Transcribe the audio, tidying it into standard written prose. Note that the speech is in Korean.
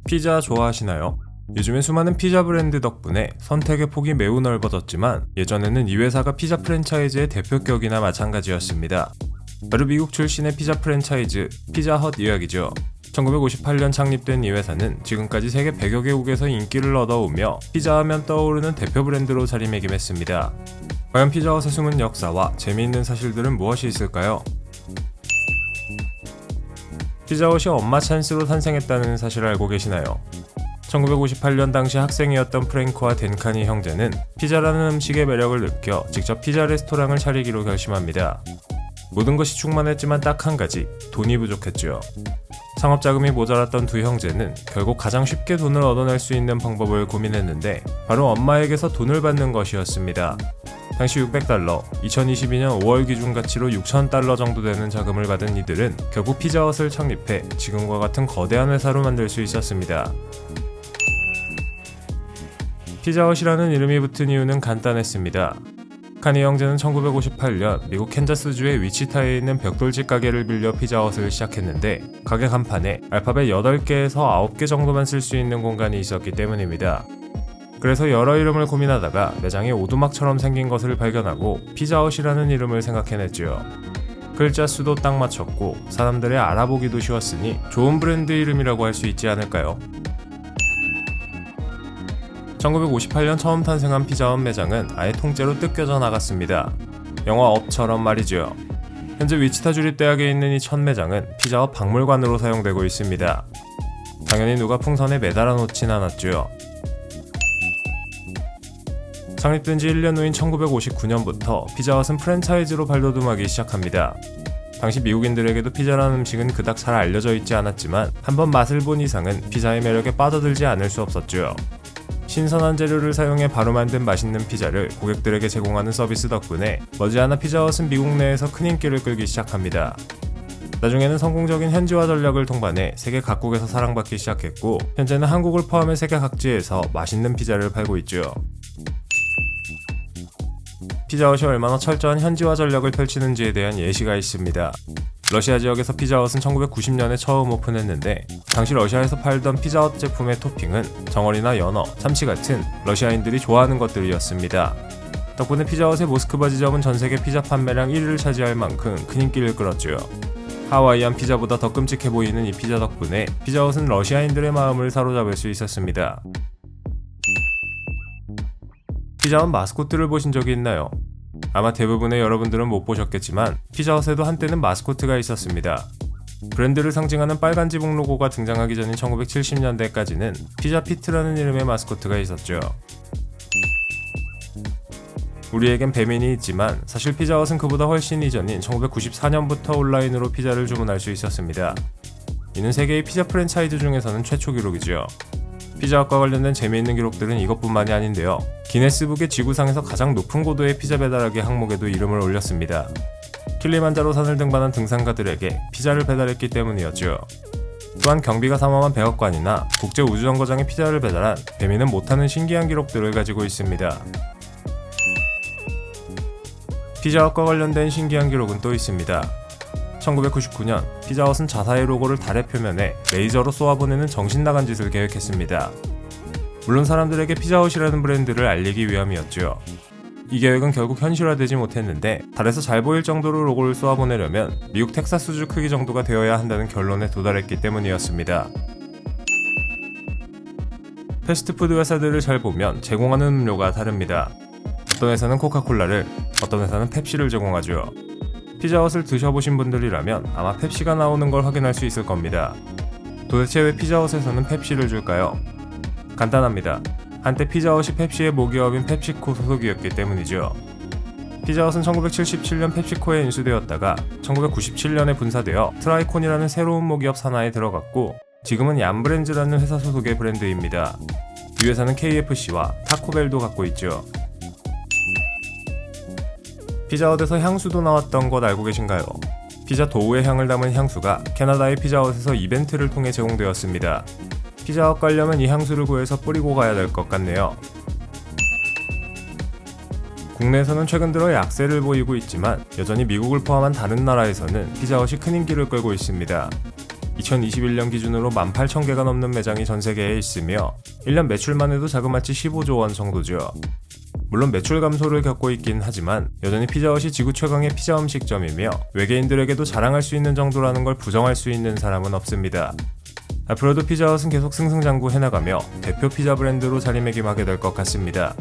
피자 좋아하시나요? 요즘엔 수많은 피자 브랜드 덕분에 선택의 폭이 매우 넓어졌지만 예전에는 이 회사가 피자 프랜차이즈의 대표격이나 마찬가지였습니다. 바로 미국 출신의 피자 프랜차이즈 피자헛 이야기죠. 1958년 창립된 이 회사는 지금까지 세계 100여 개국에서 인기를 얻어오며 피자하면 떠오르는 대표 브랜드로 자리매김했습니다. 과연 피자헛의 숨은 역사와 재미있는 사실들은 무엇이 있을까요? 피자헛이 엄마 찬스로 탄생했다는 사실을 알고 계시나요? 1958년 당시 학생이었던 프랭크와 댄카니 형제는 피자라는 음식의 매력을 느껴 직접 피자 레스토랑을 차리기로 결심합니다. 모든 것이 충만했지만 딱 한 가지, 돈이 부족했죠. 창업 자금이 모자랐던 두 형제는 결국 가장 쉽게 돈을 얻어낼 수 있는 방법을 고민했는데 바로 엄마에게서 돈을 받는 것이었습니다. 당시 $600, 2022년 5월 기준 가치로 $6,000 정도 되는 자금을 받은 이들은 결국 피자헛을 창립해 지금과 같은 거대한 회사로 만들 수 있었습니다. 피자헛이라는 이름이 붙은 이유는 간단했습니다. 카니 형제는 1958년 미국 캔자스주의 위치타에 있는 벽돌집 가게를 빌려 피자헛을 시작했는데 가게 간판에 알파벳 8개에서 9개 정도만 쓸 수 있는 공간이 있었기 때문입니다. 그래서 여러 이름을 고민하다가 매장이 오두막처럼 생긴 것을 발견하고 피자헛이라는 이름을 생각해냈죠. 글자 수도 딱 맞췄고 사람들의 알아보기도 쉬웠으니 좋은 브랜드 이름이라고 할 수 있지 않을까요? 1958년 처음 탄생한 피자헛 매장은 아예 통째로 뜯겨져 나갔습니다. 영화 업처럼 말이죠. 현재 위치타 주립대학에 있는 이 첫 매장은 피자헛 박물관으로 사용되고 있습니다. 당연히 누가 풍선에 매달아 놓진 않았죠. 창립된 지 1년 후인 1959년부터 피자헛은 프랜차이즈로 발돋움하기 시작합니다. 당시 미국인들에게도 피자라는 음식은 그닥 잘 알려져 있지 않았지만 한번 맛을 본 이상은 피자의 매력에 빠져들지 않을 수 없었죠. 신선한 재료를 사용해 바로 만든 맛있는 피자를 고객들에게 제공하는 서비스 덕분에 머지않아 피자헛은 미국 내에서 큰 인기를 끌기 시작합니다. 나중에는 성공적인 현지화 전략을 통반해 세계 각국에서 사랑받기 시작했고 현재는 한국을 포함해 세계 각지에서 맛있는 피자를 팔고 있죠. 피자헛이 얼마나 철저한 현지화 전략을 펼치는지에 대한 예시가 있습니다. 러시아 지역에서 피자헛은 1990년에 처음 오픈했는데 당시 러시아에서 팔던 피자헛 제품의 토핑은 정어리나 연어, 참치 같은 러시아인들이 좋아하는 것들이었습니다. 덕분에 피자헛의 모스크바 지점은 전세계 피자 판매량 1위를 차지할 만큼 큰 인기를 끌었죠. 하와이안 피자보다 더 끔찍해 보이는 이 피자 덕분에 피자헛은 러시아인들의 마음을 사로잡을 수 있었습니다. 피자헛 마스코트를 보신 적이 있나요? 아마 대부분의 여러분들은 못 보셨겠지만 피자헛에도 한때는 마스코트가 있었습니다. 브랜드를 상징하는 빨간 지붕 로고가 등장하기 전인 1970년대까지는 피자 피트라는 이름의 마스코트가 있었죠. 우리에겐 배민이 있지만 사실 피자헛은 그보다 훨씬 이전인 1994년부터 온라인으로 피자를 주문할 수 있었습니다. 이는 세계의 피자 프랜차이즈 중에서는 최초 기록이죠. 피자헛과 관련된 재미있는 기록들은 이것뿐만이 아닌데요. 기네스북의 지구상에서 가장 높은 고도의 피자 배달하기 항목에도 이름을 올렸습니다. 킬리만자로 산을 등반한 등산가들에게 피자를 배달했기 때문이었죠. 또한 경비가 삼엄한 백악관이나 국제우주정거장에 피자를 배달한 배민은 못하는 신기한 기록들을 가지고 있습니다. 피자헛과 관련된 신기한 기록은 또 있습니다. 1999년 피자헛은 자사의 로고를 달의 표면에 레이저로 쏘아보내는 정신나간 짓을 계획했습니다. 물론 사람들에게 피자헛이라는 브랜드를 알리기 위함이었죠. 이 계획은 결국 현실화되지 못했는데 달에서 잘 보일 정도로 로고를 쏘아보내려면 미국 텍사스주 크기 정도가 되어야 한다는 결론에 도달했기 때문이었습니다. 패스트푸드 회사들을 잘 보면 제공하는 음료가 다릅니다. 어떤 회사는 코카콜라를, 어떤 회사는 펩시를 제공하죠. 피자헛을 드셔보신 분들이라면 아마 펩시가 나오는 걸 확인할 수 있을 겁니다. 도대체 왜 피자헛에서는 펩시를 줄까요? 간단합니다. 한때 피자헛이 펩시의 모기업인 펩시코 소속이었기 때문이죠. 피자헛은 1977년 펩시코에 인수되었다가 1997년에 분사되어 트라이콘이라는 새로운 모기업 산하에 들어갔고 지금은 얌브랜즈라는 회사 소속의 브랜드입니다. 이 회사는 KFC와 타코벨도 갖고 있죠. 피자헛에서 향수도 나왔던 것 알고 계신가요? 피자 도우의 향을 담은 향수가 캐나다의 피자헛에서 이벤트를 통해 제공되었습니다. 피자헛 가려면 이 향수를 구해서 뿌리고 가야 될 것 같네요. 국내에서는 최근 들어 약세를 보이고 있지만 여전히 미국을 포함한 다른 나라에서는 피자헛이 큰 인기를 끌고 있습니다. 2021년 기준으로 18,000개가 넘는 매장이 전 세계에 있으며 1년 매출만 해도 자그마치 15조 원 정도죠. 물론 매출 감소를 겪고 있긴 하지만 여전히 피자헛이 지구 최강의 피자 음식점이며 외계인들에게도 자랑할 수 있는 정도라는 걸 부정할 수 있는 사람은 없습니다. 앞으로도 피자헛은 계속 승승장구 해나가며 대표 피자 브랜드로 자리매김하게 될 것 같습니다.